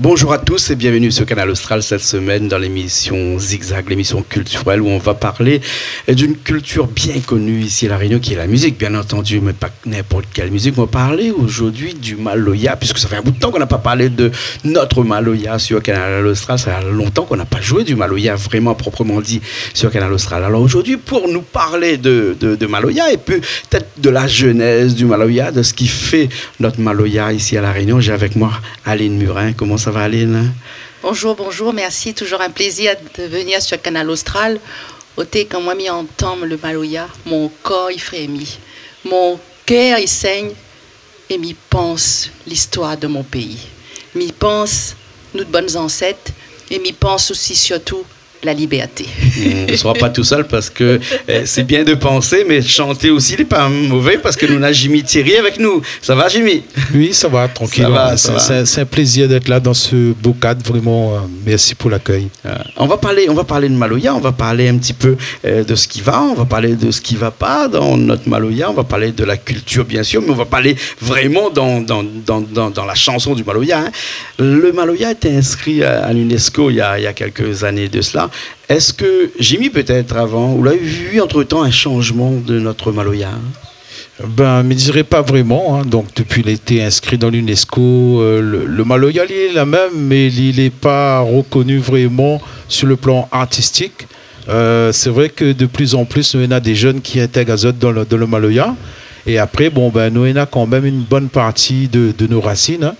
Bonjour à tous et bienvenue sur Canal Austral cette semaine dans l'émission Zigzag, l'émission culturelle où on va parler d'une culture bien connue ici à La Réunion qui est la musique, bien entendu, mais pas n'importe quelle musique. On va parler aujourd'hui du Maloya, puisque ça fait un bout de temps qu'on n'a pas parlé de notre Maloya sur Canal Austral. Ça fait longtemps qu'on n'a pas joué du Maloya vraiment proprement dit sur Canal Austral. Alors aujourd'hui, pour nous parler de Maloya et peut-être de la genèse du Maloya, de ce qui fait notre Maloya ici à La Réunion, j'ai avec moi Aline Murin. Comment ça va, Aline? Bonjour, bonjour, merci. Toujours un plaisir de venir sur Canal Austral. Ôté, quand moi m'y entends le Maloya, mon corps il frémit, mon cœur il saigne et m'y pense l'histoire de mon pays. M'y pense nos bonnes ancêtres et m'y pense aussi surtout la liberté. On ne sera pas tout seul parce que c'est bien de penser, mais chanter aussi n'est pas mauvais parce que nous avons Jimmy Thierry avec nous. Ça va, Jimmy? Oui, ça va, tranquille. C'est un plaisir d'être là dans ce beau cadre. Vraiment, merci pour l'accueil. On va parler de Maloya, on va parler un petit peu de ce qui va, on va parler de ce qui ne va pas dans notre Maloya, on va parler de la culture, bien sûr, mais on va parler vraiment dans la chanson du Maloya. Hein. Le Maloya était inscrit à l'UNESCO il y a quelques années de cela. Est-ce que, Jimmy, peut-être avant, vous l'avez vu entre-temps un changement de notre Maloya? Ben, je ne dirais pas vraiment. Hein. Donc, depuis qu'il a été inscrit dans l'UNESCO, le Maloya, il est la même, mais il n'est pas reconnu vraiment sur le plan artistique. C'est vrai que de plus en plus, nous avons des jeunes qui intègrent Azote dans le Maloya. Et après, bon, ben, nous avons quand même une bonne partie de nos racines. Hein.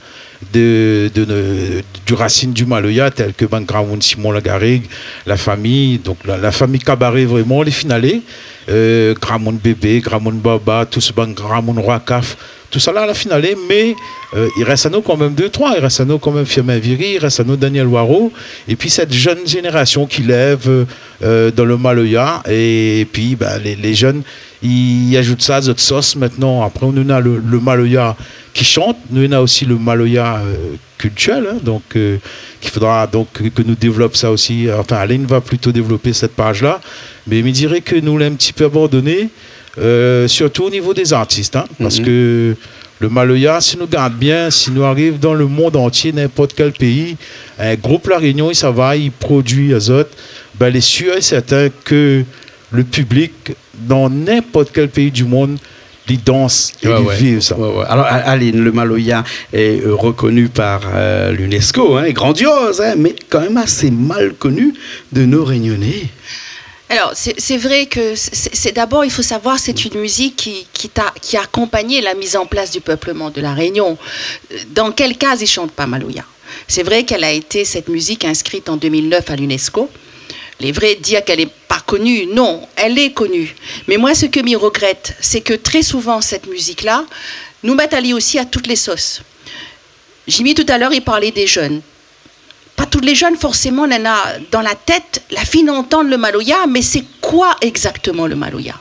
Du racine du Maloya, tel que Bangramoun Simon Lagarigue, la famille, donc la famille Cabaret, vraiment, les finalés, Gramoun Bébé, Gramoun Baba, tout ce Gramoun Roakaf, tout ça là à la finalée, mais il reste à nous quand même 2-3, il reste à nous quand même Firmin Viry, il reste à nous Daniel Waro, et puis cette jeune génération qui lève dans le Maloya, et puis ben, les jeunes, ils ajoutent ça à notre sauce maintenant. Après, on a le Maloya qui chante, nous on a aussi le Maloya culturel, hein, donc qu'il faudra donc que nous développions ça aussi. Enfin, Aline va plutôt développer cette page-là, mais il me dirait que nous l'avons un petit peu abandonné, surtout au niveau des artistes, hein, parce que le Maloya, si nous garde bien, si nous arrive dans le monde entier, n'importe quel pays, un groupe La Réunion, ça va, il produit Azote, ben, il est sûr et certain que le public, dans n'importe quel pays du monde, il danse et il vit ça. Alors, Aline, le Maloya est reconnu par l'UNESCO, hein, grandiose, hein, mais quand même assez mal connu de nos Réunionnais. Alors, c'est vrai que c'est d'abord, il faut savoir, c'est une musique qui a accompagné la mise en place du peuplement de la Réunion. Dans quel cas ils chantent pas Maloya? C'est vrai qu'elle a été, cette musique, inscrite en 2009 à l'UNESCO. Il est vrai de dire qu'elle n'est pas connue. Non, elle est connue. Mais moi, ce que je regrette, c'est que très souvent, cette musique-là, nous met alliés aussi à toutes les sauces. Jimmy, tout à l'heure, il parlait des jeunes. Pas tous les jeunes, forcément, on en a dans la tête la fine entendre le Maloya, mais c'est quoi exactement le Maloya?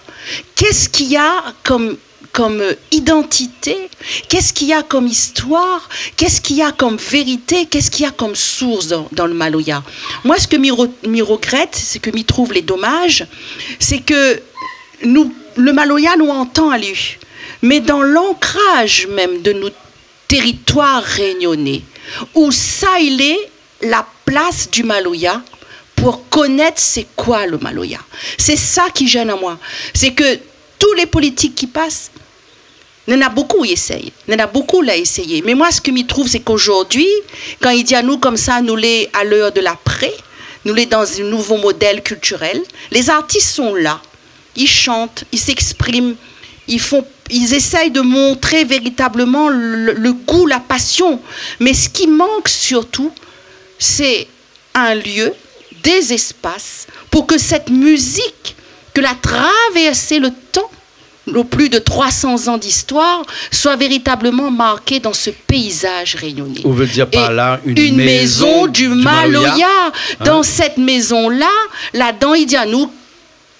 Qu'est-ce qu'il y a comme identité, qu'est-ce qu'il y a comme histoire, qu'est-ce qu'il y a comme vérité, qu'est-ce qu'il y a comme source dans le Maloya. Moi, ce que je regrette, c'est que je trouve les dommages, c'est que le Maloya nous entend à lui, mais dans l'ancrage même de nos territoires réunionnais, où ça il est la place du Maloya pour connaître c'est quoi le Maloya. C'est ça qui gêne à moi, c'est que tous les politiques qui passent, il y en a beaucoup qui essayent. Il y en a beaucoup là essayé. Mais moi, ce que je trouve, c'est qu'aujourd'hui, quand il dit à nous comme ça, nous les à l'heure de l'après, nous les dans un nouveau modèle culturel, les artistes sont là. Ils chantent, ils s'expriment, ils essayent de montrer véritablement le goût, la passion. Mais ce qui manque surtout, c'est un lieu, des espaces, pour que cette musique, que la traversée le temps, le plus de 300 ans d'histoire, soit véritablement marquée dans ce paysage réunionnais. On veut dire par là une maison du Maloya. Dans cette maison-là, là-dedans, il dit à nous,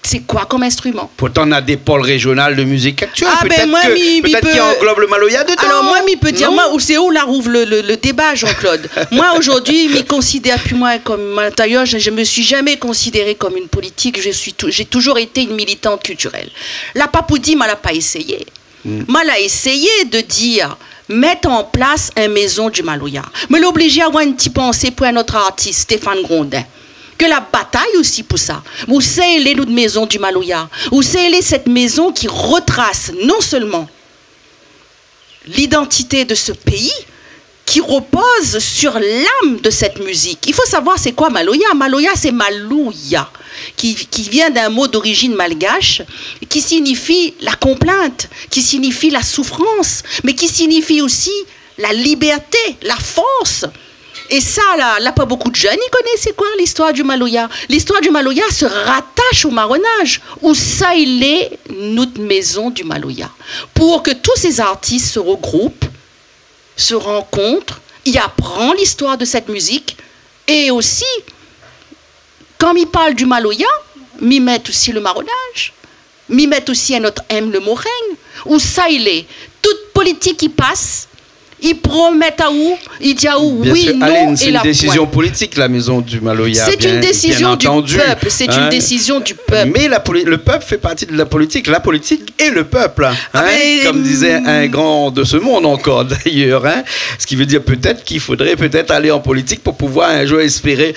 c'est quoi comme instrument? Pourtant, on a des pôles régionales de musique actuelle. Ah peut-être qu'il englobe le Maloya dedans. Alors moi, il peut dire, moi, c'est où là rouvre le débat, Jean-Claude? Moi, aujourd'hui, il me considère plus moi comme... D'ailleurs, je ne me suis jamais considérée comme une politique. J'ai toujours été une militante culturelle. La Papoudi, moi, l'a pas essayé. Moi, l'a essayé de dire mettre en place une maison du Maloya. Mais l'obligé à avoir une petite pensée pour un autre artiste, Stéphane Grondin. Que la bataille aussi pour ça. Vous savez l'autre maison du Maloya. Vous savez cette maison qui retrace non seulement l'identité de ce pays, qui repose sur l'âme de cette musique. Il faut savoir c'est quoi Maloya. Maloya, c'est Malouya, qui vient d'un mot d'origine malgache, qui signifie la complainte, qui signifie la souffrance, mais qui signifie aussi la liberté, la force. Et ça, là, pas beaucoup de jeunes, ils connaissent c'est quoi l'histoire du Maloya. L'histoire du Maloya se rattache au marronnage, où ça, il est notre maison du Maloya. Pour que tous ces artistes se regroupent, se rencontrent, y apprennent l'histoire de cette musique, et aussi, quand ils parlent du Maloya, ils mettent aussi le marronnage, ils mettent aussi un autre M, le Moreng, où ça, il est. Toute politique qui passe, ils promettent à où, ils disent à où, oui, non, Aline, c'est et une la décision politique, la maison du Maloya. C'est une décision du peuple. C'est une décision du peuple. Mais le peuple fait partie de la politique. La politique et le peuple. Comme disait un grand de ce monde encore d'ailleurs. Ce qui veut dire peut-être qu'il faudrait aller en politique pour pouvoir un jour espérer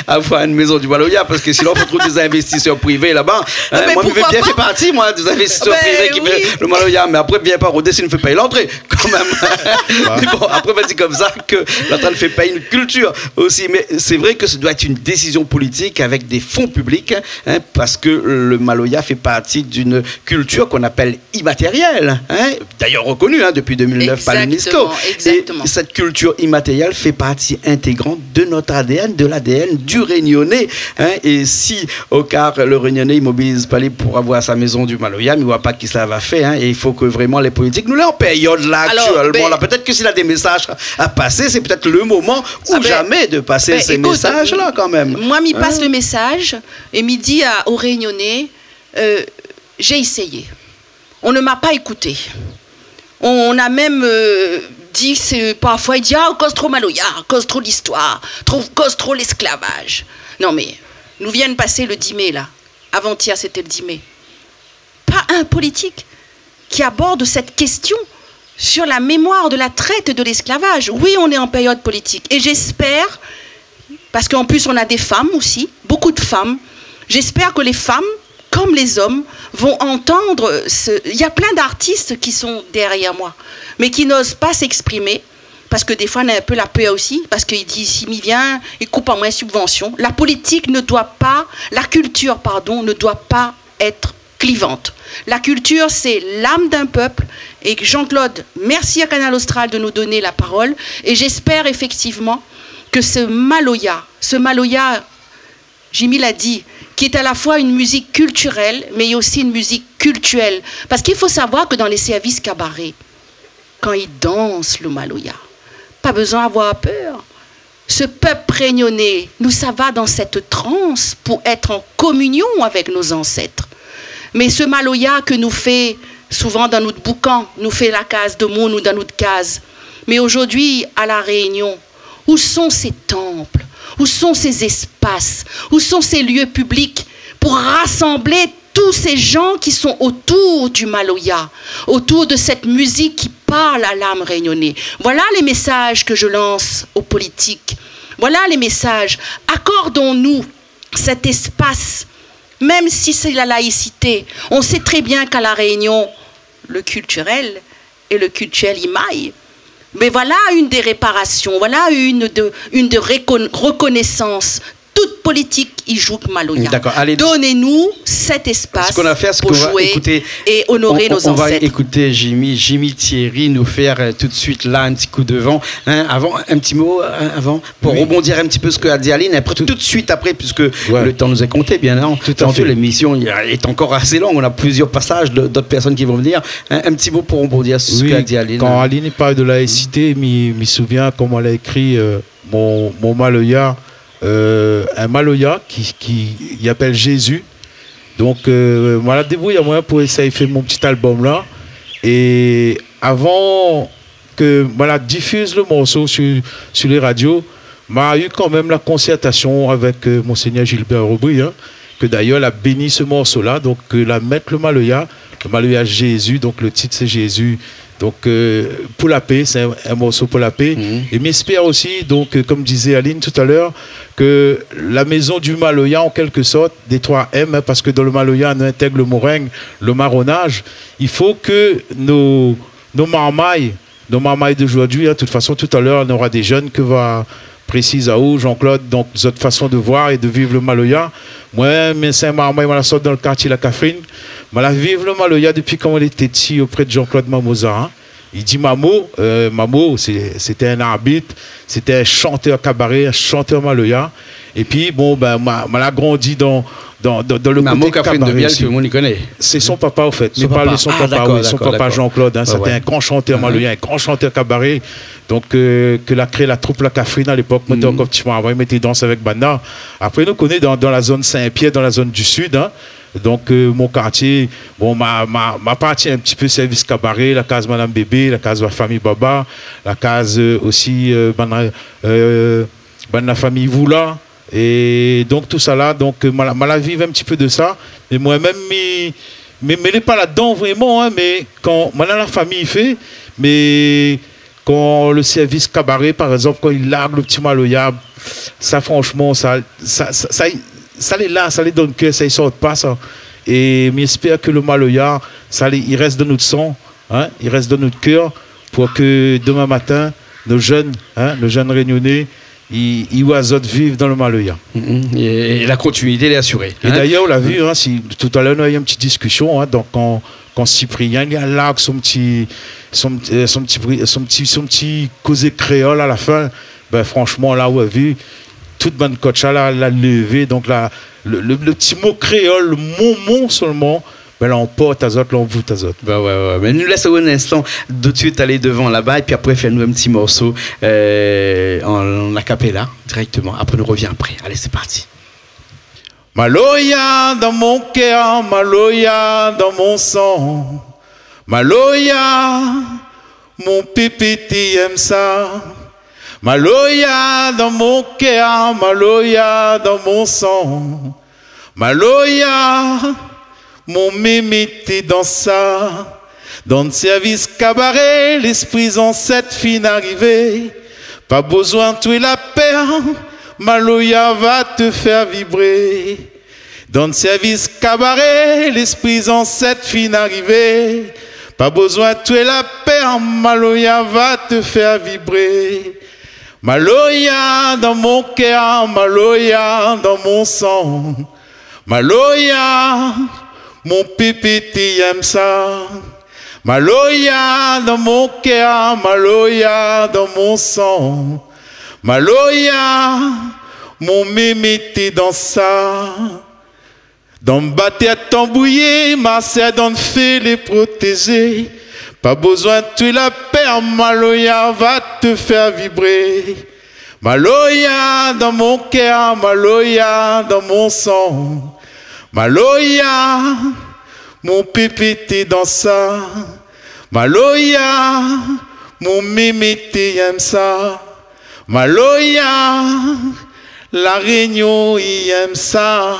avoir une maison du Maloya. Parce que sinon, il faut trouver des investisseurs privés là-bas. Moi, je veux bien faire partie, moi, des investisseurs privés qui fait le Maloya. Mais après, viens pas rôder s'il ne fait pas l'entrée. Quand même. Mais bon, après, on dit comme ça que la ne fait pas une culture aussi. Mais c'est vrai que ça doit être une décision politique avec des fonds publics, parce que le Maloya fait partie d'une culture qu'on appelle immatérielle, d'ailleurs reconnue depuis 2009 par l'UNESCO. Et cette culture immatérielle fait partie intégrante de notre ADN, de l'ADN du Réunionnais. Et si, au cas le Réunionnais ne mobilise pas pour avoir sa maison du Maloya, mais il ne voit pas qui ça va faire. Et il faut que vraiment les politiques, nous, là, en période là, actuellement, là, peut-être que s'il a des messages à passer, c'est peut-être le moment ou jamais de passer ces messages-là quand même. Moi, m'y passe le message et m'y dit aux Réunionnais, j'ai essayé. On ne m'a pas écouté. On a même dit, parfois, il dit, cause trop Maloya, cause trop l'histoire, cause trop l'esclavage. Non mais, nous viennent passer le 10 mai là. Avant-hier, c'était le 10 mai. Pas un politique qui aborde cette question sur la mémoire de la traite et de l'esclavage. Oui, on est en période politique. Et j'espère, parce qu'en plus on a des femmes aussi, beaucoup de femmes, j'espère que les femmes, comme les hommes, vont entendre... Il y a plein d'artistes qui sont derrière moi, mais qui n'osent pas s'exprimer, parce que des fois on a un peu la peur aussi, parce qu'il dit, s'il m'y vient, il coupe en moins subvention. La politique ne doit pas, la culture, pardon, ne doit pas être clivante. La culture, c'est l'âme d'un peuple. Et Jean-Claude, merci à Canal Austral de nous donner la parole. Et j'espère effectivement que ce Maloya, Jimmy l'a dit, qui est à la fois une musique culturelle, mais aussi une musique cultuelle. Parce qu'il faut savoir que dans les services cabarets, quand ils dansent le Maloya, pas besoin d'avoir peur. Ce peuple réunionnais, nous, ça va dans cette transe pour être en communion avec nos ancêtres. Mais ce Maloya que nous fait souvent dans notre boucan, nous fait la case de monde ou dans notre case. Mais aujourd'hui, à La Réunion, où sont ces temples? Où sont ces espaces? Où sont ces lieux publics pour rassembler tous ces gens qui sont autour du Maloya, autour de cette musique qui parle à l'âme réunionnais? Voilà les messages que je lance aux politiques. Voilà les messages. Accordons-nous cet espace. Même si c'est la laïcité, on sait très bien qu'à La Réunion, le culturel et le cultuel y maillent. Mais voilà une des réparations, voilà une de reconnaissance. Toute politique y joue que Maloya. Donnez-nous cet espace pour jouer et honorer nos ancêtres. On va écouter Jimmy Thierry nous faire tout de suite là un petit coup de vent. Avant, un petit mot avant pour rebondir un petit peu ce que a dit Aline. Après, tout de suite après, puisque le temps nous est compté, bien entendu, l'émission est encore assez longue. On a plusieurs passages d'autres personnes qui vont venir. Un petit mot pour rebondir sur ce qu'a dit Aline. Quand Aline parle de laïcité, me souviens comment elle a écrit mon Maloya. Un Maloya qui appelle Jésus. Donc, voilà, débrouille à moi pour essayer de faire mon petit album là. Et avant que diffuse le morceau sur les radios, m'a eu quand même la concertation avec Monseigneur Gilbert Aubry, que d'ailleurs a béni ce morceau là. Donc, la mettre le Maloya Le Maloya Jésus, donc le titre c'est Jésus. Donc pour la paix, c'est un morceau pour la paix. Et m'espère aussi, donc comme disait Aline tout à l'heure, que la maison du Maloya, en quelque sorte, des 3 M, hein, parce que dans le Maloya, on intègre le moringue, le marronnage. Il faut que nos marmailles d'aujourd'hui, hein, de toute façon, tout à l'heure, on aura des jeunes que va précise à où, Jean-Claude, donc notre façon de voir et de vivre le Maloya. Moi, mes saint marmailles, je la sort dans le quartier La Catherine. Je la vive le Maloya depuis quand on était petit auprès de Jean-Claude Mamoza. Hein. Il dit Mamo, c'était un arbitre, c'était un chanteur cabaret, un chanteur Maloya. Et puis, bon, ben, je l'ai grandi dans le Mamo côté Catherine de Biel, tout le monde y connaît. C'est son papa, au fait. Son papa. Son papa, oui, son papa Jean-Claude. Hein, c'était un grand chanteur Maloya, un grand chanteur cabaret. Donc, que l'a créé la troupe La Catherine à l'époque. Moi, encore petit peu avant, il mettait danse avec Banda. Après, nous connaissons dans la zone Saint-Pierre, dans la zone du Sud. Hein. Donc, mon quartier, bon, ma partie un petit peu service cabaret, la case Madame Bébé, la case de la famille Baba, la case aussi, la famille Voula. Et donc, tout ça là, donc, la vive un petit peu de ça. Et moi-même, mais n'est pas là-dedans vraiment, hein, mais quand la famille fait, mais quand le service cabaret, par exemple, quand il largue le petit Maloya, ça, franchement, ça l'est là, ça l'est dans le cœur, ça ne sort pas, ça. Et j'espère que le Maloya, il reste dans notre sang, hein, il reste dans notre cœur, pour que demain matin, nos jeunes réunionnais, ils oisotent vivre dans le Maloya. Et la continuité est assurée. Et d'ailleurs, on l'a vu, hein, tout à l'heure, on a eu une petite discussion, hein, donc quand Cyprien, il y a là son petit causé créole à la fin, ben franchement, là, on a vu, toute bonne coach l'a levé, donc là, le petit mot créole, le mot seulement, ben là, on porte à autres, là, on voûte à autres. Ben ouais. Mais nous laissons un instant de suite aller devant là-bas, et puis après, faire-nous un petit morceau en acapella, directement. Après, nous revient après. Allez, c'est parti. Maloya dans mon cœur, Maloya dans mon sang. Maloya, mon pépiti aime ça. Maloya dans mon cœur, Maloya dans mon sang. Maloya, mon mémité dans ça. Dans le service cabaret, l'esprit en cette fine arrivée. Pas besoin de tuer la paix, Maloya va te faire vibrer. Dans le service cabaret, l'esprit en cette fine arrivée. Pas besoin de tuer la paix, Maloya va te faire vibrer. Maloya dans mon cœur, Maloya dans mon sang. Maloya, mon pépiti aime ça. Maloya dans mon cœur, Maloya dans mon sang. Maloya, mon mémité dans ça. Dans me battre à tambouiller, ma sœur dans fait les protéger. Pas besoin de tuer la paix, Maloya va te faire vibrer. Maloya dans mon cœur, Maloya dans mon sang. Maloya, mon pépité dans ça. Maloya, mon mémété aime ça. Maloya, la Réunion il aime ça.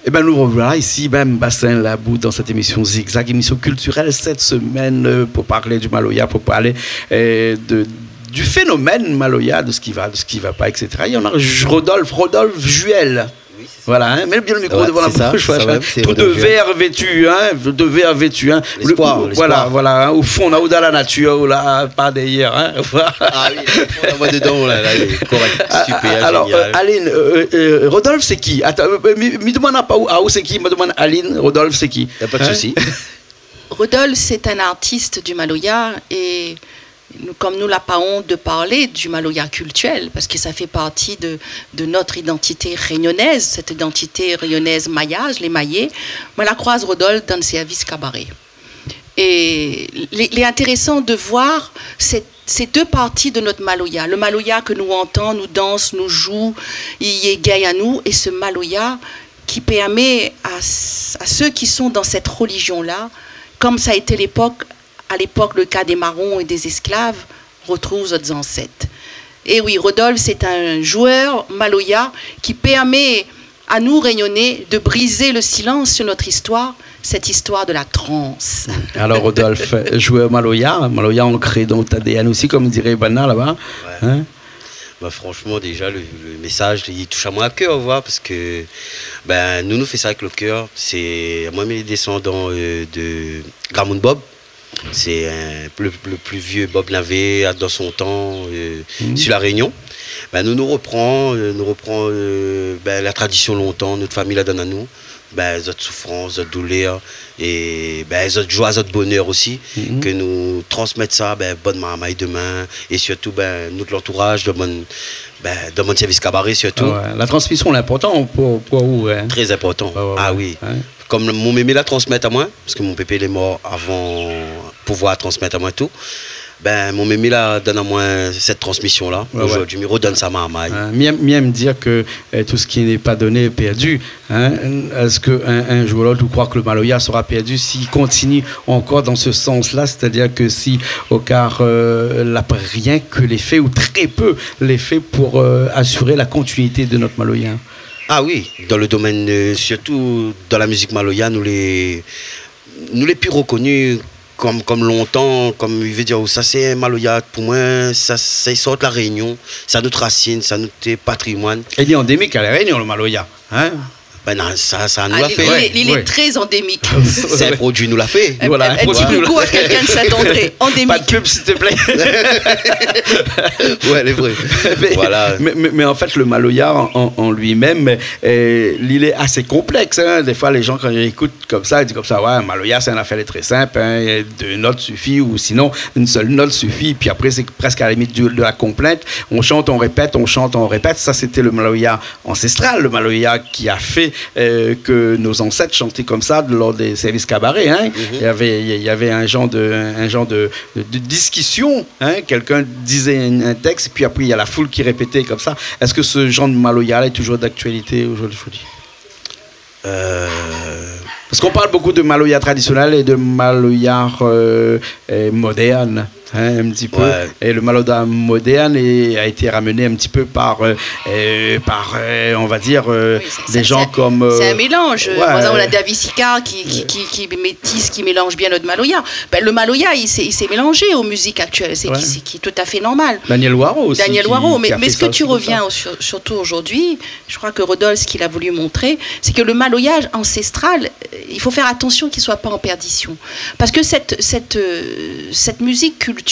Eh bien, nous revoilà ici, même Bassin Labou, dans cette émission Zigzag, émission culturelle cette semaine, pour parler du Maloya, pour parler du phénomène Maloya, de ce qui va pas, etc. Il y en a Rodolphe Juel. Oui, voilà, hein, mets bien le micro devant la bouche. Tout de verre vêtu, hein, L'espoir. Voilà, hein, au fond, on a dans la nature, là, pas derrière. Hein, voilà. Ah oui, on voit dedans, là, correct, super, alors, génial. Aline, Rodolphe, c'est qui? Attends, me demande pas où c'est qui, me demande Aline, Rodolphe, c'est qui? Y a pas de souci. Rodolphe, c'est un artiste du Maloya et comme nous n'avons pas honte de parler du Maloya culturel, parce que ça fait partie de notre identité réunionnaise, cette identité réunionnaise maillage, les maillés, moi la croise Rodolphe dans le service cabaret. Et il est intéressant de voir ces deux parties de notre Maloya. Le Maloya que nous entendons, nous dansons, nous jouons, il est gay à nous, et ce Maloya qui permet à ceux qui sont dans cette religion-là, comme ça a été à l'époque, le cas des marrons et des esclaves, retrouve nos ancêtres. Et oui, Rodolphe, c'est un joueur Maloya qui permet à nous, Réunionnais, de briser le silence sur notre histoire, cette histoire de la trance. Alors, Rodolphe, joueur Maloya ancré dans ta ADN aussi, comme dirait Bana là-bas. Ouais. Hein? Bah, franchement, déjà, le message, il touche à moi à cœur, voir, parce que ben, nous faisons ça avec le cœur. C'est moi, mes descendants de Gramond Bob. C'est le plus vieux Bob Navé dans son temps sur la Réunion. Ben, nous reprend ben, la tradition longtemps, notre famille la donne à nous. Ben, notre souffrance, notre douleur et ben, notre joie, notre bonheur aussi, que nous transmettre ça, ben, bonne maman demain et surtout ben, notre entourage de mon service cabaret surtout. Ouais, la transmission est importante pour vous. Hein? Très important. Ouais. Ah oui. Ouais. Comme mon mémé la transmettre à moi, parce que mon pépé il est mort avant pouvoir transmettre à moi tout. Ben, mon mémé là donne à moi cette transmission-là. Aujourd'hui, il redonne ça à ma maman. Même dire que tout ce qui n'est pas donné est perdu. Hein? Est-ce qu'un jour ou l'autre, vous croyez que le Maloya sera perdu s'il continue encore dans ce sens-là? C'est-à-dire que si, au car, n'a rien que les faits, ou très peu les faits pour assurer la continuité de notre Maloya? Ah oui, dans le domaine, surtout dans la musique Maloya, nous les plus reconnus comme longtemps, comme il veut dire, ça c'est Maloya, pour moi, ça sort de la Réunion, ça notre racine, ça notre patrimoine. Il est endémique à la Réunion, le Maloya. Hein? Ben non, ça nous l'a fait. Il est très endémique. C'est un produit, nous l'a fait. Voilà, un petit coucou à quelqu'un de Saint-André. Endémique. Pas de pub, s'il te plaît. Ouais, elle est vraie. Voilà. Mais en fait, le Maloya en lui-même, il est assez complexe. Hein. Des fois, les gens, quand ils écoutent comme ça, ils disent comme ça, ouais, Maloya, c'est une affaire très simple. Hein. 2 notes suffit, ou sinon, une seule note suffit. Puis après, c'est presque à la limite de la complainte. On chante, on répète, on chante, on répète. Ça, c'était le Maloya ancestral, le Maloya qui a fait que nos ancêtres chantaient comme ça lors des services cabarets. Hein. Il y avait un genre de discussion. Hein. Quelqu'un disait un texte, puis après il y a la foule qui répétait comme ça. Est-ce que ce genre de Maloya est toujours d'actualité aujourd'hui? Parce qu'on parle beaucoup de Maloya traditionnel et de Maloya moderne. Hein, un petit peu. Ouais. Et le Maloya moderne a été ramené un petit peu par on va dire, des gens comme... c'est un mélange. Ouais. Par exemple, on a David Sicard qui métisse, qui mélange bien notre Maloya. Ben, le Maloya, il s'est mélangé aux musiques actuelles, qui est tout à fait normal. Daniel Waro aussi. Daniel Waro, mais ce que tu reviens surtout aujourd'hui, je crois que Rodolphe, ce qu'il a voulu montrer, c'est que le Maloya ancestral, il faut faire attention qu'il ne soit pas en perdition. Parce que cette musique culturelle,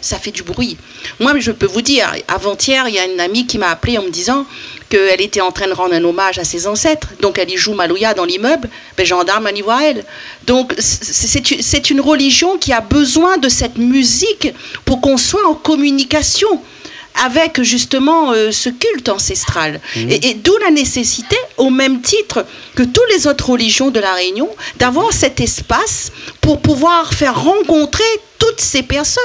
ça fait du bruit. Moi, je peux vous dire, avant-hier, il y a une amie qui m'a appelé en me disant qu'elle était en train de rendre un hommage à ses ancêtres. Donc, elle y joue Maloya dans l'immeuble. Ben, gendarme, elle y voit elle. Donc, c'est une religion qui a besoin de cette musique pour qu'on soit en communication avec justement ce culte ancestral. Et d'où la nécessité, au même titre que toutes les autres religions de la Réunion, d'avoir cet espace pour pouvoir faire rencontrer toutes ces personnes.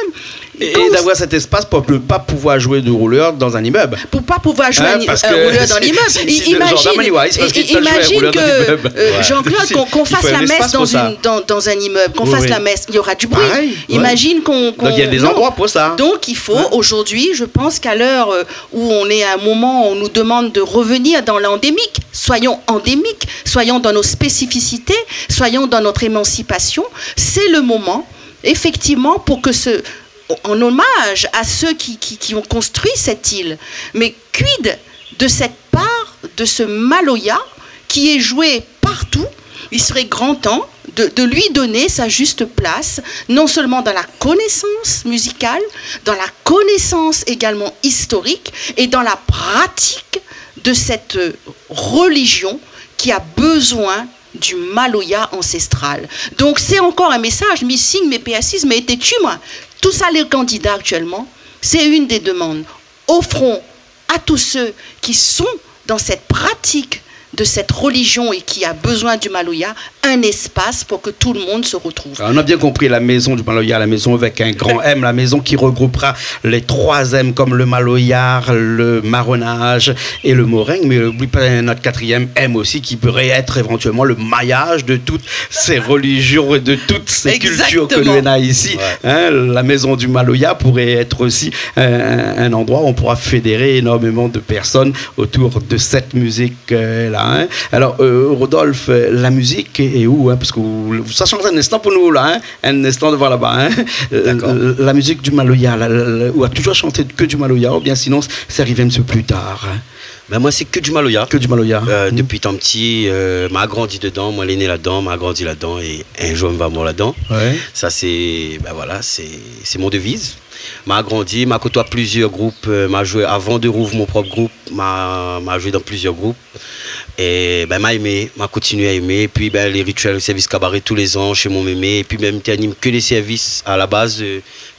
Et d'avoir cet espace pour ne pas pouvoir jouer de rouleur dans un immeuble. Pour ne pas pouvoir jouer un rouleur dans l'immeuble. Imagine que, Jean-Claude, qu'on fasse la messe dans un immeuble, qu'on fasse la messe, il y aura du bruit. Pareil, imagine qu'on... Donc il y a des endroits pour ça. Donc il faut, aujourd'hui, je pense qu'à l'heure où on est à un moment où on nous demande de revenir dans l'endémique, soyons endémiques, soyons dans nos spécificités, soyons dans notre émancipation, c'est le moment, effectivement, pour que en hommage à ceux qui ont construit cette île. Mais quid de cette part de ce Maloya qui est joué partout? Il serait grand temps de lui donner sa juste place, non seulement dans la connaissance musicale, dans la connaissance également historique et dans la pratique de cette religion qui a besoin du Maloya ancestral. Donc c'est encore un message, mais signe, mes PSI, mais étais-tu moi? Tout ça, les candidats actuellement, c'est une des demandes. Offrons à tous ceux qui sont dans cette pratique de cette religion et qui a besoin du Maloya, un espace pour que tout le monde se retrouve. Alors, on a bien compris la maison du Maloya, la maison avec un grand M, la maison qui regroupera les 3 M comme le Maloya, le marronnage et le moringue, mais n'oublie pas notre 4e M aussi qui pourrait être éventuellement le maillage de toutes ces religions et de toutes ces cultures que l'on a ici. Ouais. Hein, la maison du Maloya pourrait être aussi un endroit où on pourra fédérer énormément de personnes autour de cette musique-là. Hein. Alors, Rodolphe, la musique est où hein, parce que ça change un instant pour nous, là, hein, un instant devant là-bas. Hein. La musique du Maloya, ou a toujours chanté que du Maloya, ou bien sinon, c'est arrivé un petit peu plus tard. Hein. Ben moi, c'est que du Maloya. Que du Maloya. Depuis tant petit, m'a grandi dedans, moi, l'ai né là-dedans, m'a grandi là-dedans, et un jour, je vais mort là-dedans. Ouais. Ça, c'est, ben voilà, c'est mon devise. M'a grandi, m'a côtoyé plusieurs groupes, m'a joué avant de rouvrir mon propre groupe, m'a joué dans plusieurs groupes. Et ben m'a aimé, m'a continué à aimer. Et puis ben les rituels, le service cabaret tous les ans chez mon mémé. Et puis même tu animes que les services à la base.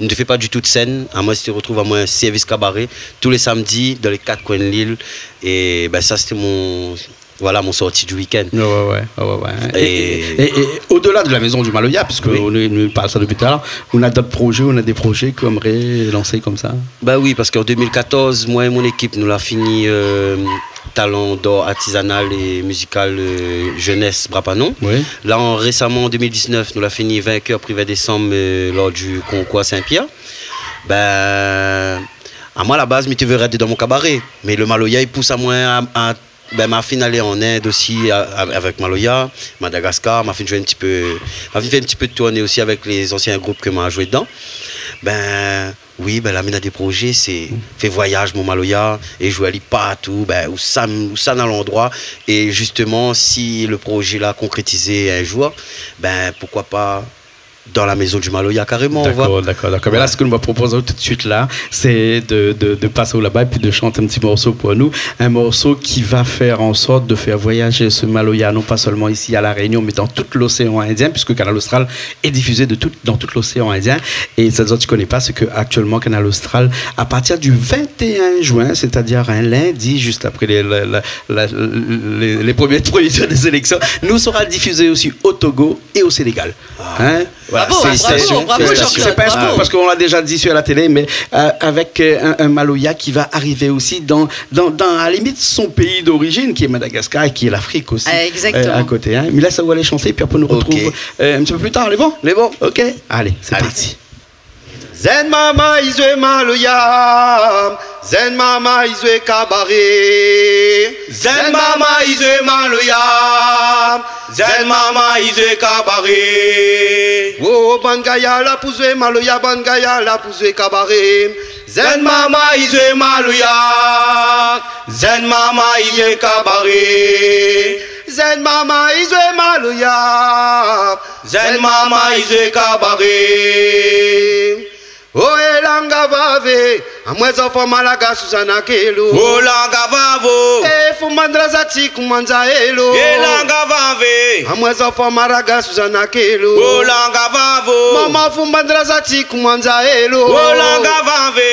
Ne fais pas du tout de scène. À moi, tu te retrouves à moi un service cabaret tous les samedis dans les 4 coins de l'île. Et ben ça c'était mon sortie du week-end. Ouais. Et au-delà de la maison du Maloya, puisque on parle ça depuis tout à l'heure, on a d'autres projets, on a des projets qu'on aimerait lancer comme ça. Bah oui, parce qu'en 2014, moi et mon équipe, nous l'a fini talent d'or artisanal et musical jeunesse Brapanon. Oui. Là, récemment, en 2019, nous l'a fini vainqueur privé décembre lors du concours Saint-Pierre. Ben, à moi, à la base, je te verrais dans mon cabaret. Mais le Maloya, il pousse à moi m'a fait aller en Inde aussi avec Maloya, Madagascar, m'a fait jouer un petit peu de tournée aussi avec les anciens groupes que m'a joué dedans. Ben oui, ben là on a des projets, c'est fait voyage mon Maloya et jouer partout, ben où ça dans l'endroit et justement si le projet là concrétisé un jour, ben pourquoi pas dans la maison du Maloya carrément. D'accord. Mais là, ce que nous va proposer tout de suite là, c'est de passer là-bas et puis de chanter un petit morceau pour nous. Un morceau qui va faire en sorte de faire voyager ce Maloya, non pas seulement ici à La Réunion, mais dans tout l'océan Indien, puisque Canal Austral est diffusé dans tout l'océan Indien. Et ça, tu ne connais pas, c'est qu'actuellement, Canal Austral, à partir du 21 juin, c'est-à-dire un lundi, juste après les premiers tours des élections, nous sera diffusé aussi au Togo et au Sénégal. Hein? Voilà. Bravo, c'est pas un scoop parce qu'on l'a déjà dit sur la télé, mais avec un Maloya qui va arriver aussi dans à la limite son pays d'origine qui est Madagascar et qui est l'Afrique aussi. À côté. Hein. Mais là, ça va aller chanter, puis après on nous retrouve un petit peu plus tard. Les bons. Ok. Allez, c'est parti. Zen mama izwe Maloya, Zen mama izwe cabaret, Zen mama izwe Maloya, Zen mama izwe cabaret. Oh bangaya la pouzwe Maloya, bangaya la pouzwe cabaret. Zen mama izwe Maloya, Zen mama izwe cabaret. Zen mama izwe Maloya, Zen mama izwe cabaret. Oh elanga vave, amweza fa malaga Susana Kelo. Oh langa vavo, fumandra zati kumanza elo. Elanga vave, amweza fa malaga Susana Kelo. Oh langa vavo, mama fumandra zati kumanza elo. Oh langa vave,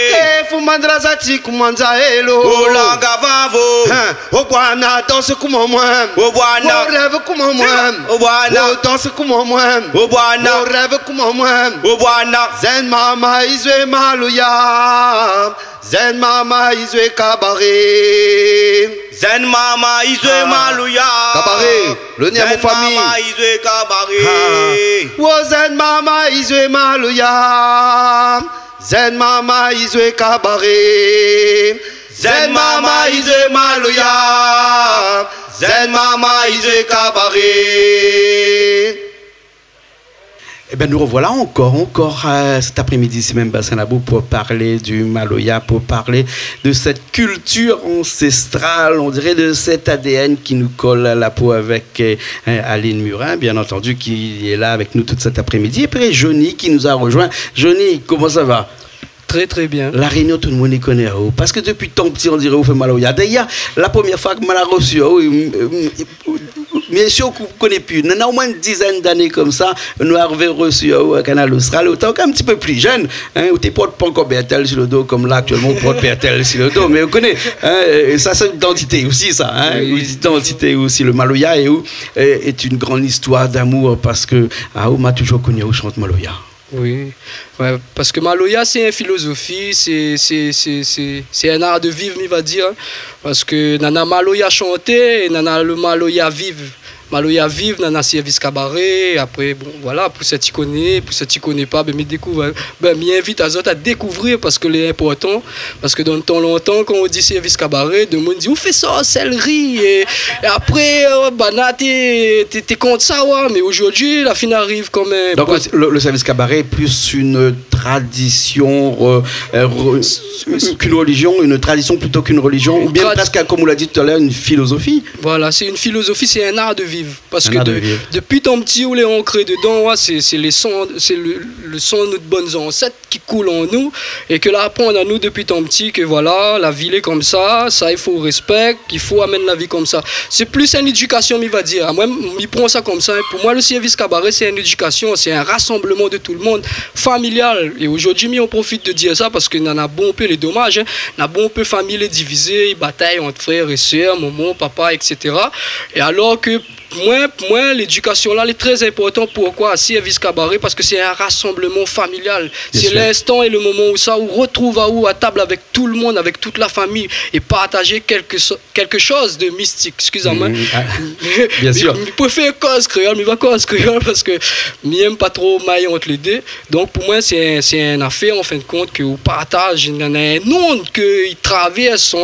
fumandra zati kumanza elo. Oh langa vavo, oh bwana danse kuma moi. Oh bwana, oh rêve kuma moi. Oh bwana, oh danse kuma moi. Oh bwana, oh rêve kuma moi. Oh bwana, zen mama izwe Maloya, Zen mama izwe cabaret. Zen mama izwe Maloya, cabaret. Le nez à mon famille. Zen mama izwe cabaret. Oh zen mama izwe Maloya, Zen mama izwe cabaret. Zen mama izwe Maloya, Zen mama izwe cabaret. Eh bien, nous revoilà encore cet après-midi, c'est même Bassin Labou, pour parler du Maloya, pour parler de cette culture ancestrale, on dirait de cet ADN qui nous colle à la peau avec Aline Murin, bien entendu, qui est là avec nous tout cet après-midi. Et puis Johnny qui nous a rejoint. Johnny, comment ça va? Très très bien. La Réunion, tout le monde y connaît. Parce que depuis tant petit, on dirait, on fait Maloya. D'ailleurs, la première fois que je l'ai reçu, bien sûr qu'on ne connaît plus. On a au moins une dizaine d'années comme ça, nous avons reçu au Canal Austral. On est un petit peu plus jeune. Hein, on ne porte pas encore Bertel sur le dos comme là actuellement, on porte Bertel sur le dos. Mais on connaît. Hein, ça, c'est une identité aussi, ça. Hein, oui. Une identité aussi. Le Maloya est une grande histoire d'amour parce que on m'a toujours connu au chante Maloya. Oui, ouais, parce que Maloya, c'est une philosophie, c'est un art de vivre, il va dire. Parce que Nana Maloya chanter et Nana le Maloya vivre. Maloya vive dans un service cabaret. Après, bon, voilà, pour ceux qui connaissent, pour ceux qui ne connaissent pas, ben, m'invite à autres à découvrir parce que c'est important. Parce que dans le temps longtemps, quand on dit service cabaret, le monde dit, on fait ça, céleri. Et après, t'es contre ça, ouais. Mais aujourd'hui, la fin arrive quand même. Donc, le service cabaret est plus une tradition qu'une religion, une tradition plutôt qu'une religion, ou bien presque, comme on l'a dit tout à l'heure, une philosophie. Voilà, c'est une philosophie, c'est un art de vivre. Parce que depuis ton petit, on est ancré dedans, ouais, c'est le sang de notre bonnes ancêtres qui coule en nous, et que là, apprendre à nous depuis ton petit que voilà, la vie est comme ça, il faut respect, qu'il faut amener la vie comme ça. C'est plus une éducation, il va dire. Moi, il prend ça comme ça. Pour moi, le service cabaret, c'est une éducation, c'est un rassemblement de tout le monde, familial. Et aujourd'hui, on profite de dire ça parce qu'on a bon peu les dommages. Hein. On a bon peu famille divisée, ils bataillent entre frères et sœurs, maman, papa, etc. Et alors que moi, l'éducation là est très importante. Pourquoi? Service cabaret, parce que c'est un rassemblement familial. C'est l'instant et le moment où ça, on retrouve à table avec tout le monde, avec toute la famille, et partager quelque chose de mystique. Excusez-moi. Bien sûr. Je préfère cause créole, mais pas cause créole parce que je n'aime pas trop mailler entre les deux. Donc pour moi, c'est une affaire en fin de compte que on partage. Il y en a un monde qui traverse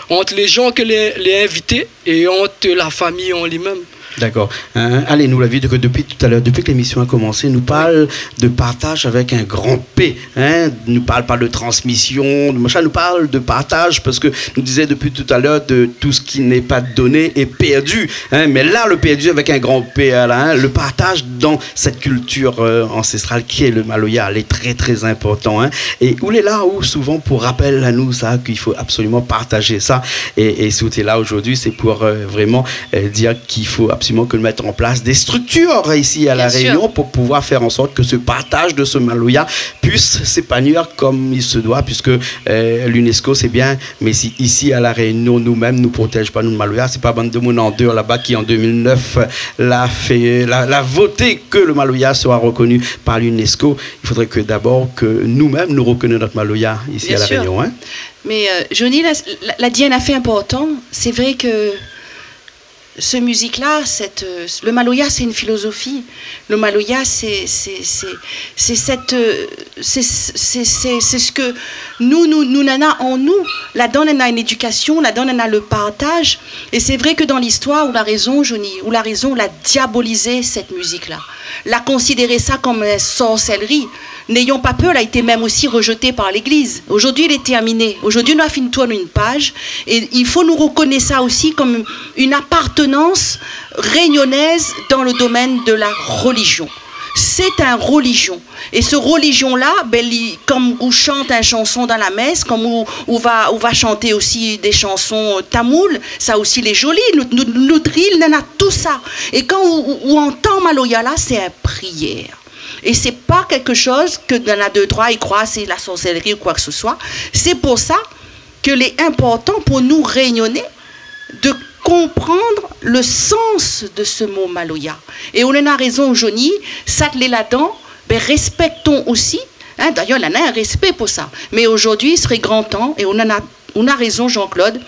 entre les gens que les invités et entre la famille en lui-même. D'accord. Allez, nous l'avons vu que depuis tout à l'heure, depuis que l'émission a commencé, nous parle de partage avec un grand P. Hein? Nous parle pas de transmission, de machin, nous parle de partage parce que nous disait depuis tout à l'heure de tout ce qui n'est pas donné est perdu. Hein? Mais là, le perdu avec un grand P, là, hein? Le partage dans cette culture ancestrale qui est le Maloya, elle est très très important. Hein? Et où est là où souvent pour rappel à nous ça qu'il faut absolument partager ça. Et si tu es là aujourd'hui, c'est pour vraiment dire qu'il faut absolument que de mettre en place des structures ici à La Réunion pour pouvoir faire en sorte que ce partage de ce Maloya puisse s'épanouir comme il se doit, puisque l'UNESCO c'est bien, mais si ici à La Réunion nous-mêmes nous protège pas nous Maloya, c'est pas bande de monde en dehors là-bas qui en 2009 l'a voté que le Maloya soit reconnu par l'UNESCO. Il faudrait que d'abord que nous-mêmes nous reconnaissions notre Maloya ici bien à La Réunion. Hein. Mais Johnny l'a dit un fait important, c'est vrai que ce musique-là, le Maloya, c'est une philosophie. Le Maloya, c'est ce que nous nana en nous. La donne en a une éducation, la donne en a le partage. Et c'est vrai que dans l'histoire, où la raison, Johnny, où la raison l'a diabolisé cette musique-là, l'a considéré ça comme une sorcellerie. N'ayons pas peur, elle a été même aussi rejetée par l'Église. Aujourd'hui, il est terminé. Aujourd'hui, nous avons fait une page. Et il faut nous reconnaître ça aussi comme une appartenance réunionnaise dans le domaine de la religion. C'est une religion. Et ce religion-là, ben, comme on chante une chanson dans la messe, comme on va chanter aussi des chansons tamoules, ça aussi les jolies, nous drill, on a tout ça. Et quand on entend Maloya là, c'est une prière. Et c'est pas quelque chose que dans la deux droits, ils croient c'est la sorcellerie ou quoi que ce soit. C'est pour ça qu'il est important pour nous réunionner de comprendre le sens de ce mot Maloya. Et on en a raison, Johnny, ça l'est là-dedans, ben respectons aussi, hein, d'ailleurs on a un respect pour ça, mais aujourd'hui il serait grand temps, et on a raison Jean-Claude,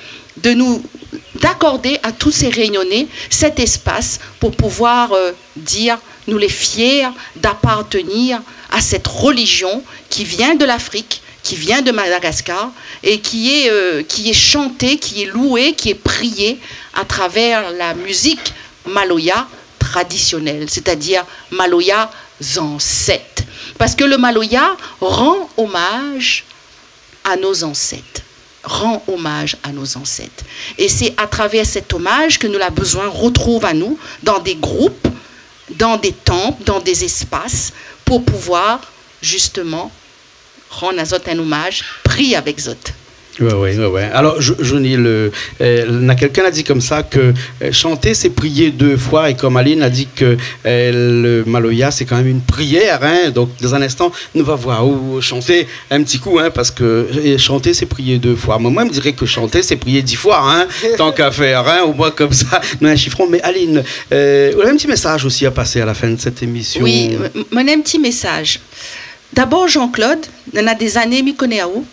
d'accorder à tous ces réunionnais cet espace pour pouvoir dire nous les fiers d'appartenir à cette religion qui vient de l'Afrique, qui vient de Madagascar et qui est chantée, qui est louée, qui est priée à travers la musique Maloya traditionnelle, c'est-à-dire Maloya ancêtres. Parce que le Maloya rend hommage à nos ancêtres. Rend hommage à nos ancêtres. Et c'est à travers cet hommage que nous avons besoin retrouve à nous dans des groupes, dans des temples, dans des espaces, pour pouvoir justement rendre à Zot un hommage, prier avec Zot. Oui. Alors, Johnny, quelqu'un a dit comme ça que chanter, c'est prier deux fois. Et comme Aline a dit que le Maloya, c'est quand même une prière. Hein, donc, dans un instant, nous va voir où chanter un petit coup. Hein, parce que chanter, c'est prier deux fois. Moi, je me dirais que chanter, c'est prier 10 fois. Hein, tant qu'à faire. Hein, au moins comme ça, nous un chiffron. Mais Aline, on a un petit message aussi à passer à la fin de cette émission. Oui, mon un petit message. D'abord, Jean-Claude, on a des années, je connais à où.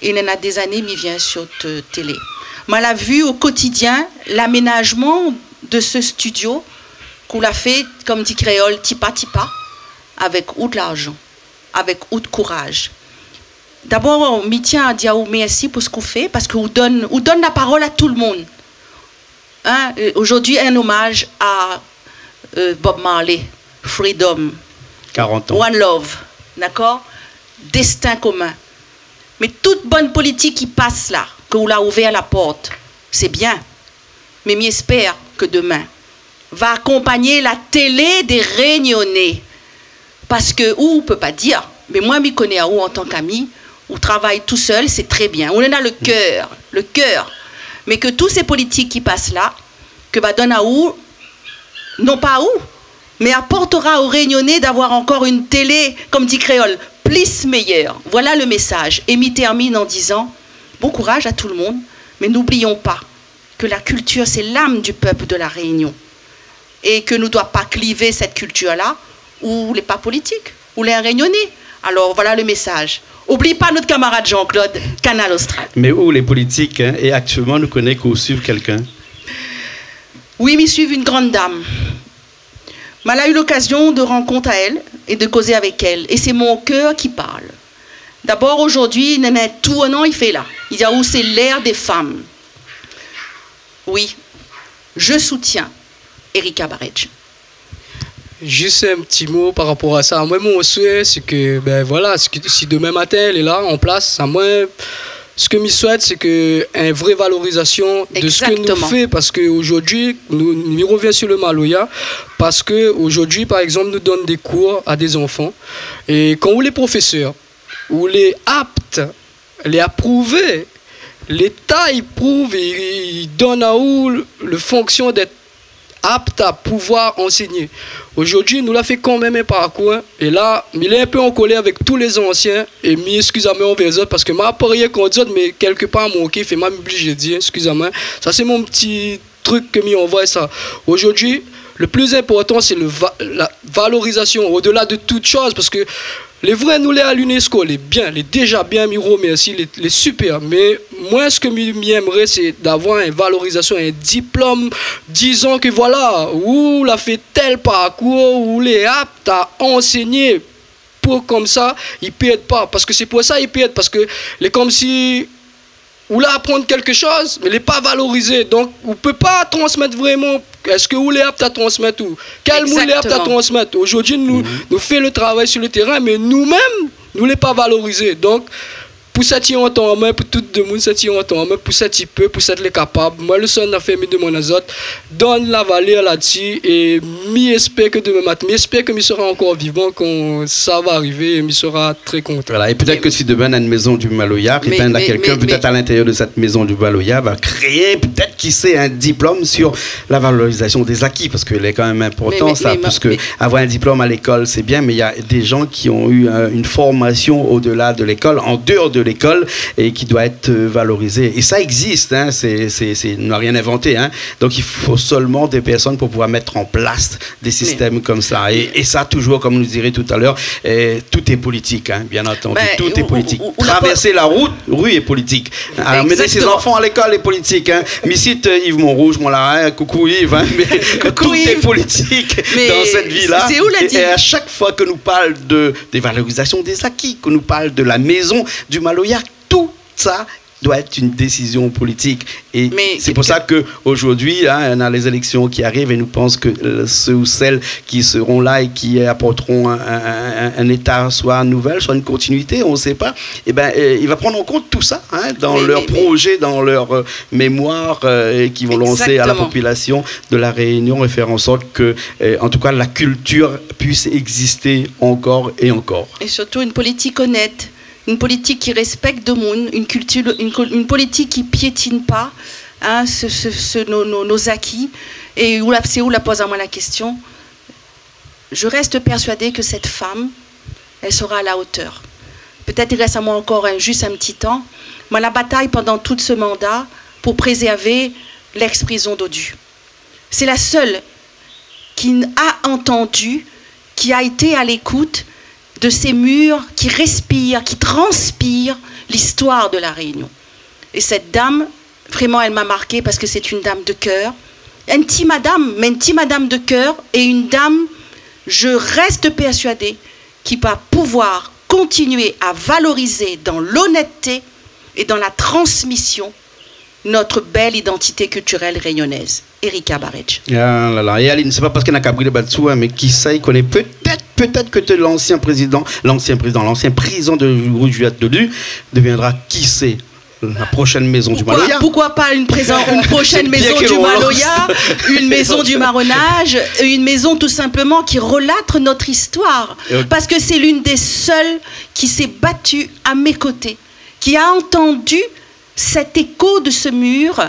Et il y en a des années, il vient sur télé. Mais elle a vu au quotidien l'aménagement de ce studio qu'on l'a fait, comme dit Créole, tipa tipa, avec ou de l'argent, avec ou de courage. D'abord, on m'y tient à dire merci pour ce qu'on fait, parce qu'on donne la parole à tout le monde. Hein? Aujourd'hui, un hommage à Bob Marley, Freedom, 40 ans. One Love, d'accord? Destin commun. Mais toute bonne politique qui passe là, que vous l'a ouvert la porte, c'est bien. Mais j'espère que demain va accompagner la télé des Réunionnais. Parce que, ou on ne peut pas dire, mais moi, je connais à où en tant qu'ami, on travaille tout seul, c'est très bien. On en a le cœur. Mais que tous ces politiques qui passent là, que va donner à où, non pas à où, mais apportera aux Réunionnais d'avoir encore une télé, comme dit Créole, plus meilleure. Voilà le message. Et m'y termine en disant, bon courage à tout le monde, mais n'oublions pas que la culture, c'est l'âme du peuple de la Réunion. Et que nous ne doit pas cliver cette culture-là, ou les pas politiques, ou les Réunionnais. Alors voilà le message. Oublie pas notre camarade Jean-Claude, Canal Austral. Mais où les politiques, hein, et actuellement, nous connaissons qu'on suit quelqu'un? Oui, mais suivent une grande dame. Elle a eu l'occasion de rencontrer à elle et de causer avec elle. Et c'est mon cœur qui parle. D'abord, aujourd'hui, il met tout un an, il fait là. Il dit, où c'est l'ère des femmes. Oui, je soutiens Erika Baredj. Juste un petit mot par rapport à ça. Moi, mon souhait, c'est que, ben voilà, si demain matin elle est là, en place, à moi, ce que je souhaite, c'est une vraie valorisation de ce que nous fait. Parce qu'aujourd'hui, nous revenons sur le Maloya, parce qu'aujourd'hui, par exemple, nous donnons des cours à des enfants. Et quand vous les professeurs, ou les aptes, les approuvés, l'État, il prouve, il donne à où le fonction d'être apte à pouvoir enseigner. Aujourd'hui, nous l'avons fait quand même un parcours. Et là, il est un peu en colère avec tous les anciens. Et excusez-moi envers les autres, parce que ma rien contre les autres, mais quelque part, mon kiff est même obligé de dire, excusez-moi. Ça, c'est mon petit truc que m'y envoie ça. Aujourd'hui, le plus important, c'est la valorisation, au-delà de toute chose, parce que les vrais, nous les à l'UNESCO, les bien, les déjà bien, Miro, merci, les super. Mais moi, ce que j'aimerais, c'est d'avoir une valorisation, un diplôme, disons que voilà, où l'a fait tel parcours, où les aptes à enseigner, pour comme ça, ils ne perdent pas. Parce que c'est pour ça qu'ils perdent, parce que les comme si ou là apprendre quelque chose, mais il n'est pas valorisé. Donc, on ne peut pas transmettre vraiment. Est-ce que vous êtes apte à transmettre tout? Quel monde est apte à transmettre? Aujourd'hui, nous faisons le travail sur le terrain, mais nous-mêmes, nous ne l'avons pas valorisé. Donc, pour cette en temps en main, pour tout le monde, cette en temps en main, pour cette peu, pour cette les capable. Moi, le son a fait de mon azot, donne la valeur là-dessus et j'espère que demain matin, j'espère que je serai encore vivant quand ça va arriver et je serai très content. Voilà, et peut-être que si demain on a une maison du Maloya, quelqu'un peut-être à l'intérieur de cette maison du Maloya va créer peut-être qui sait un diplôme sur la valorisation des acquis, parce qu'il est quand même important parce que avoir un diplôme à l'école c'est bien, mais il y a des gens qui ont eu une formation au-delà de l'école, en dehors de l'école, et qui doit être valorisée. Et ça existe, hein, on n'a rien inventé. Hein. Donc il faut seulement des personnes pour pouvoir mettre en place des systèmes comme ça. Et ça, toujours, comme nous dirait tout à l'heure, tout est politique, hein, bien entendu. Tout est politique. Traverser la rue est politique. Alors, mener ses enfants à l'école est politique. Hein. Micite Yves Montrouge, moi là, coucou Yves, hein, mais tout est politique dans cette vie-là. Et à chaque fois que nous parle des valorisations des acquis, que nous parle de la maison du Maloya, tout ça doit être une décision politique. Et c'est pour ça qu'aujourd'hui, hein, on a les élections qui arrivent et nous pensons que ceux ou celles qui seront là et qui apporteront un État soit nouvelle, soit une continuité, on ne sait pas, et il va prendre en compte tout ça hein, dans leurs projets, dans leur mémoire qui vont lancer à la population de la Réunion et faire en sorte que, en tout cas, la culture puisse exister encore et encore. Et surtout une politique honnête. Une politique qui respecte le monde, une politique qui ne piétine pas hein, nos acquis. Et c'est où la pose à moi la question. Je reste persuadée que cette femme, elle sera à la hauteur. Peut-être il reste à moi encore juste un petit temps. Moi, la bataille pendant tout ce mandat pour préserver l'ex-prison d'Odu. C'est la seule qui a entendu, qui a été à l'écoute de ces murs qui respirent, qui transpirent l'histoire de la Réunion. Et cette dame, vraiment, elle m'a marquée parce que c'est une dame de cœur, une petite madame, mais une petite madame de cœur et une dame, je reste persuadée, qui va pouvoir continuer à valoriser dans l'honnêteté et dans la transmission notre belle identité culturelle réunionnaise. Erika Barej. Ah là là. Et Aline, c'est pas parce qu'elle n'a qu'à brûler Batsou, mais qui sait, il connaît peut-être que l'ancien président, l'ancien prison de Roujuat Dolu deviendra qui sait la prochaine maison du Maloya. Pourquoi pas une prochaine maison du Maloya, une maison du marronnage, une maison tout simplement qui relate notre histoire. Parce que c'est l'une des seules qui s'est battue à mes côtés, qui a entendu cet écho de ce mur,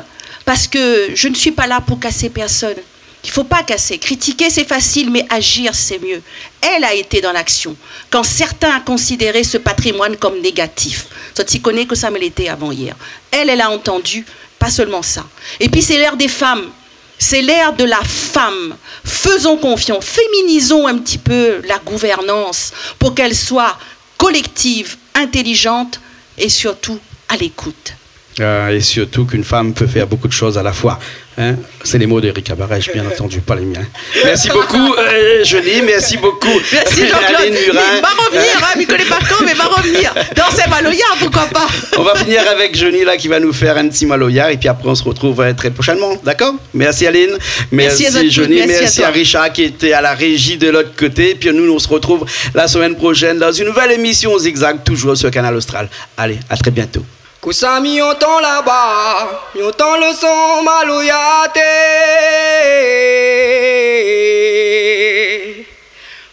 parce que je ne suis pas là pour casser personne. Il ne faut pas casser. Critiquer, c'est facile, mais agir, c'est mieux. Elle a été dans l'action. Quand certains ont considéré ce patrimoine comme négatif, tu connais que ça me l'était avant hier. Elle a entendu, pas seulement ça. Et puis c'est l'ère des femmes. C'est l'ère de la femme. Faisons confiance, féminisons un petit peu la gouvernance pour qu'elle soit collective, intelligente et surtout à l'écoute. Et surtout qu'une femme peut faire beaucoup de choses à la fois. Hein? C'est les mots d'Erika Barej, bien entendu, pas les miens. Merci beaucoup, Johnny, merci beaucoup. Merci Jean-Claude. Il va revenir, hein, il ne connaît pas quand, mais il va revenir. Dans ces Maloya, pourquoi pas. On va finir avec Johnny là, qui va nous faire un petit Maloya, et puis après on se retrouve très prochainement, d'accord? Merci Aline, merci Johnny, merci à Richard qui était à la régie de l'autre côté, et puis nous on se retrouve la semaine prochaine dans une nouvelle émission Zigzag, toujours sur Canal Austral. Allez, à très bientôt. Kousami entend là-bas, mi entend le son Maloyate.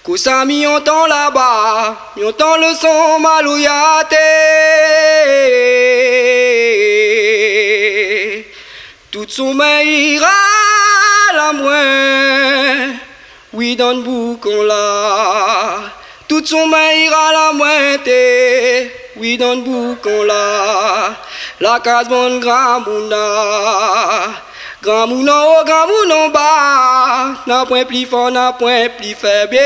Kousami entend là-bas, mi entend le son Maloyate. Tout sommeil ira la moins, oui dans le boucon là. Tout sommeil ira la moitié. Oui, dans le boucon là, la case bonne grand mouna oh grand mouna bas, n'a point plus fort, n'a point plus faible.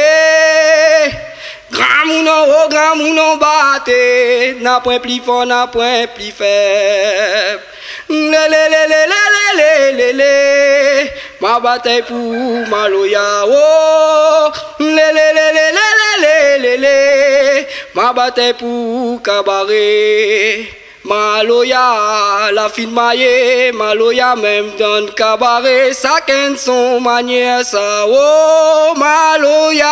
Grand mouna oh grand mouna batte, n'a point plus fort, n'a point plus faible. Le, ma bataille pour Maloya, oh, le, ma bataille pour Cabaret. Maloya, la fille maillée, Maloya même dans le cabaret, ça qu'en son manière ça, oh Maloya,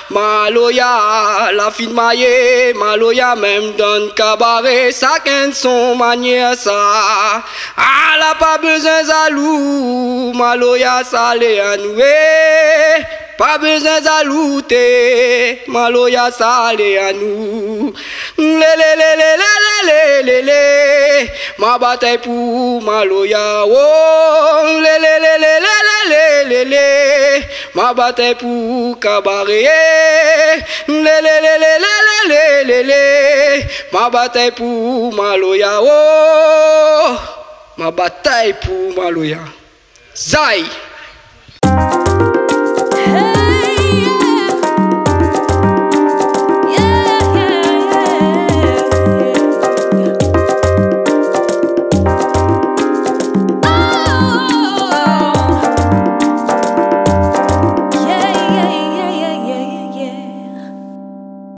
Maloya, la fille maillée, Maloya même dans le cabaret, ça qu'en son manière ça, ah la pas besoin zalou, Maloya ça l'est à nouer. Pas besoin d'alouter, Maloya ça l'est à nous. Le, ma bataille pour Maloya, oh, le, ma bataille pour Cabaret, le, ma bataille pour Maloya, oh, ma bataille pour Maloya. Zai.